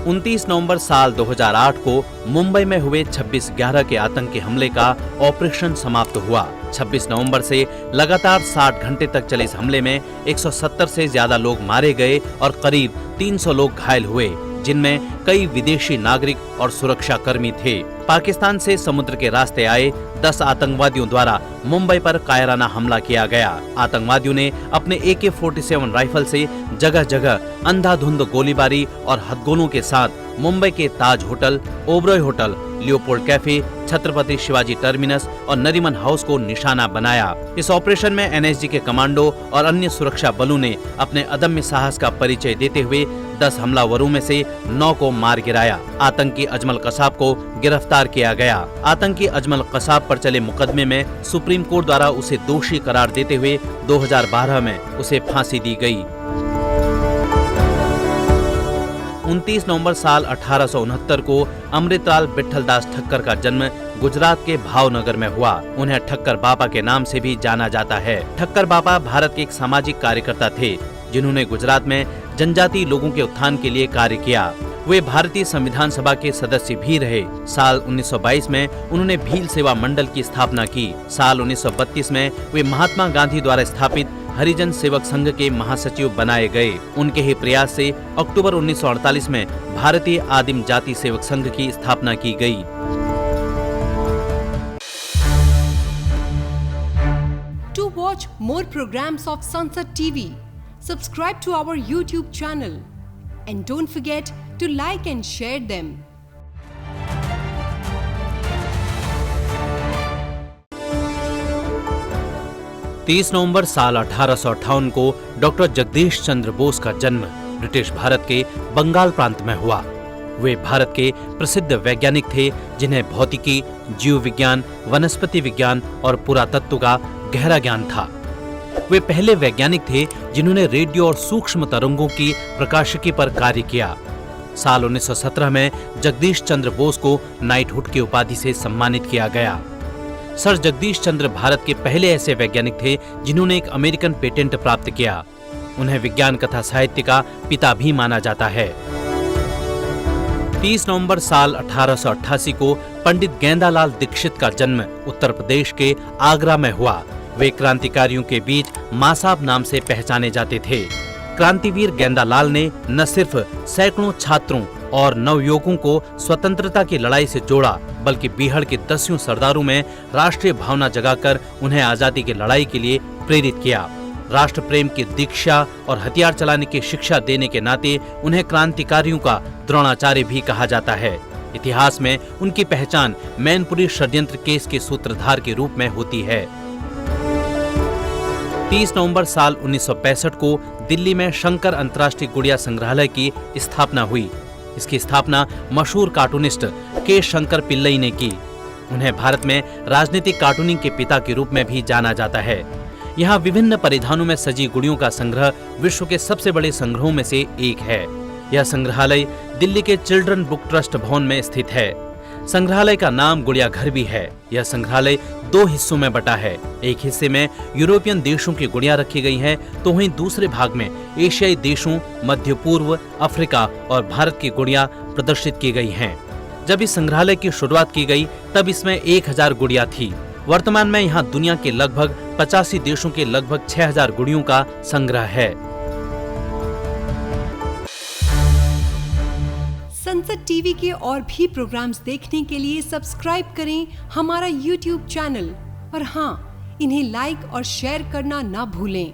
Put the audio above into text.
29 नवंबर साल 2008 को मुंबई में हुए 26/11 के आतंकी हमले का ऑपरेशन समाप्त हुआ। 26 नवंबर से लगातार 60 घंटे तक चले इस हमले में 170 से ज्यादा लोग मारे गए और करीब 300 लोग घायल हुए, जिनमें कई विदेशी नागरिक और सुरक्षा कर्मी थे। पाकिस्तान से समुद्र के रास्ते आए 10 आतंकवादियों द्वारा मुंबई पर कायराना हमला किया गया। आतंकवादियों ने अपने AK-47 राइफल से जगह जगह अंधाधुंध गोलीबारी और हथगोलों के साथ मुंबई के Taj hotel, Oberoi hotel, Leopold cafe, Chhatrapati Shivaji terminus और नरीमन हाउस को निशाना बनाया। इस ऑपरेशन में NSG के कमांडो और अन्य सुरक्षा बलों ने अपने अदम्य साहस का परिचय देते हुए 10 हमलावरों में से 9 को मार गिराया। आतंकी अजमल कसाब को गिरफ्तार किया गया। आतंकी अजमल कसाब पर चले मुकदमे में सुप्रीम कोर्ट द्वारा उसे दोषी करार देते हुए 2012 में उसे फांसी दी गई। 29 नवंबर साल 1869 को अमृतलाल विठलदास ठक्कर का जन्म गुजरात के भावनगर में हुआ। उन्हें ठक्कर बापा के नाम से भी जाना जाता है। ठक्कर बापा भारत के एक सामाजिक कार्यकर्ता थे, जिन्होंने गुजरात में जनजातीय लोगों के उत्थान के लिए कार्य किया। वे भारतीय संविधान सभा के सदस्य भी रहे। साल 1922 में उन्होंने भील सेवा मंडल की स्थापना की। साल 1932 में वे महात्मा गांधी द्वारा स्थापित हरिजन सेवक संघ के महासचिव बनाए गए। उनके ही प्रयास से अक्टूबर 1948 में भारतीय आदिम जाति सेवक संघ की स्थापना की गई। To watch more programs of Sunset TV, subscribe to our YouTube channel and don't forget to like and share them. 30 नवंबर साल 1858 को डॉक्टर जगदीश चंद्र बोस का जन्म ब्रिटिश भारत के बंगाल प्रांत में हुआ। वे भारत के प्रसिद्ध वैज्ञानिक थे, जिन्हें भौतिकी, जीव विज्ञान, वनस्पति विज्ञान और पुरातत्व का गहरा ज्ञान था। वे पहले वैज्ञानिक थे जिन्होंने रेडियो और सूक्ष्म तरंगों की प्रकाशिकी पर कार्य किया। साल 1917 में जगदीश चंद्र बोस को नाइटहुड की उपाधि से सम्मानित किया गया। सर जगदीश चंद्र भारत के पहले ऐसे वैज्ञानिक थे जिन्होंने एक अमेरिकन पेटेंट प्राप्त किया। उन्हें विज्ञान कथा साहित्य का पिता भी माना जाता है। 30 नवंबर साल 1888 को पंडित गेंदालाल दीक्षित का जन्म उत्तर प्रदेश के आगरा में हुआ। वे क्रांतिकारियों के बीच मासाब नाम से पहचाने जाते थे। क्रांतिवीर गेंदालाल ने न सिर्फ सैकड़ों छात्रों और नवयुवकों को स्वतंत्रता की लड़ाई से जोड़ा, बल्कि बिहार के 10 सरदारों में राष्ट्रीय भावना जगाकर उन्हें आजादी की लड़ाई के लिए प्रेरित किया। राष्ट्र प्रेम की दीक्षा और हथियार चलाने की शिक्षा देने के नाते उन्हें क्रांतिकारियों का द्रोणाचार्य भी कहा जाता है। इतिहास में उनकी पहचान मैनपुरी षड्यंत्र केस के सूत्रधार के रूप में होती है। 30 नवंबर साल 1965 को दिल्ली में शंकर अंतर्राष्ट्रीय गुड़िया संग्रहालय की स्थापना हुई। इसकी स्थापना मशहूर कार्टूनिस्ट के शंकर पिल्लई ने की। उन्हें भारत में राजनीतिक कार्टूनिंग के पिता के रूप में भी जाना जाता है। यहाँ विभिन्न परिधानों में सजी गुड़ियों का संग्रह विश्व के सबसे बड़े संग्रहों में से एक है। यह संग्रहालय दिल्ली के चिल्ड्रन बुक ट्रस्ट भवन में स्थित है। संग्रहालय का नाम गुड़िया घर भी है। यह संग्रहालय 2 हिस्सों में बटा है। एक हिस्से में यूरोपियन देशों की गुड़िया रखी गई हैं, तो वहीं दूसरे भाग में एशियाई देशों, मध्य पूर्व, अफ्रीका और भारत की गुड़िया प्रदर्शित की गई हैं। जब इस संग्रहालय की शुरुआत की गई तब इसमें 1000 गुड़िया थी। वर्तमान में यहाँ दुनिया के लगभग 85 देशों के लगभग 6000 गुड़ियों का संग्रह है। सनसेट टीवी के और भी प्रोग्राम्स देखने के लिए सब्सक्राइब करें हमारा YouTube चैनल और हाँ, इन्हें लाइक और शेयर करना ना भूलें।